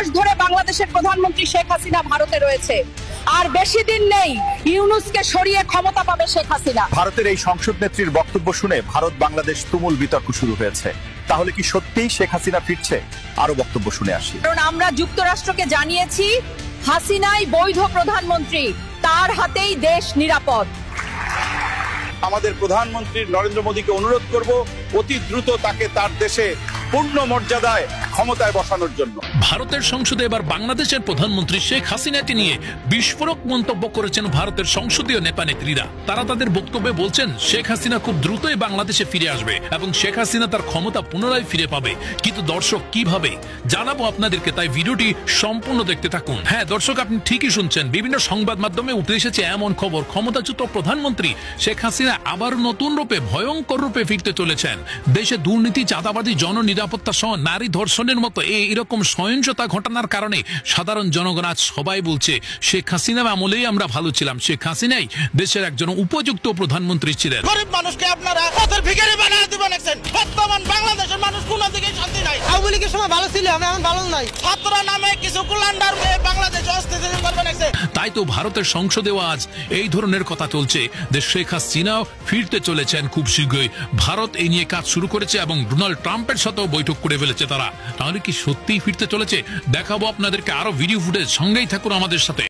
মাস ধরে বাংলাদেশের প্রধানমন্ত্রী শেখ হাসিনা ভারতে রয়েছে, আর বেশি দিন নেই ইউনূসকে সরিয়ে ক্ষমতা পাবে শেখ হাসিনা। ভারতের এই সংসদ নেত্রীর বক্তব্য শুনে ভারত বাংলাদেশ তুমুল বিতর্ক শুরু হয়েছে। তাহলে কি সত্যিই শেখ হাসিনা ফিরছে? আরো বক্তব্য শুনে আসি। কারণ আমরা যুক্তরাষ্ট্রকে জানিয়েছি হাসিনাই বৈধ প্রধানমন্ত্রী, তার হাতেই দেশ নিরাপদ। আমাদের প্রধানমন্ত্রী নরেন্দ্র মোদীকে অনুরোধ করব অতি দ্রুত তাকে তার দেশে পূর্ণ মর্যাদায় ক্ষমতায় বসানোর জন্য। ভারতের সংসদে এবার বাংলাদেশের প্রধানমন্ত্রী শেখ হাসিনাকে নিয়ে বিস্ফোরক মন্তব্য করেছেন ভারতের সংসদীয় নেতা নেত্রীরা। তারা তাদের বক্তব্যে বলছেন শেখ হাসিনা খুব দ্রুতই বাংলাদেশে ফিরে আসবে এবং শেখ হাসিনা তার ক্ষমতা পুনরায় ফিরে পাবে। কিন্তু দর্শক, কিভাবে জানাবো আপনাদেরকে, তাই ভিডিওটি সম্পূর্ণ দেখতে থাকুন। হ্যাঁ দর্শক, আপনি ঠিকই শুনছেন, বিভিন্ন সংবাদ মাধ্যমে উঠে এসেছে এমন খবর, ক্ষমতাচ্যুত প্রধানমন্ত্রী শেখ হাসিনা আবার নতুন রূপে, ভয়ঙ্কর রূপে ফিরতে চলেছেন। দেশে দুর্নীতি, চাঁদাবাজি, জননিরাপত্তা সহ নারী ধর্ষণের মতো এরকম সহিংসতা ঘটনার কারণে সাধারণ জনগণ আজ সবাই বলছে শেখ হাসিনা আমলেই আমরা ভালো ছিলাম, শেখ হাসিনাই দেশের একজন উপযুক্ত প্রধানমন্ত্রী ছিলেন। গরিব মানুষকে আপনারা পথের ভিখারি বানিয়ে দিবেন। বর্তমান বাংলাদেশের মানুষ কোন দিকে শান্তি নাই। আওয়ামী লীগের সময় ভালো ছিল, আমি এখন ভালো নাই। ছাত্র নামে কিছু কুলান্ডার বাংলাদেশে অস্থিতিশীল করবেন। তাই তো ভারতের সংসদেও আজ এই ধরনের কথা চলছে যে শেখ হাসিনাও ফিরতে চলেছেন খুব শীঘ্রই। ভারত এই নিয়ে কাজ শুরু করেছে এবং ডোনাল্ড ট্রাম্পের সাথেও বৈঠক করে ফেলেছে তারা। তাহলে কি সত্যিই ফিরতে চলেছে? দেখাবো আপনাদেরকে আরো ভিডিও ফুটেজ, সঙ্গেই থাকুন আমাদের সাথে।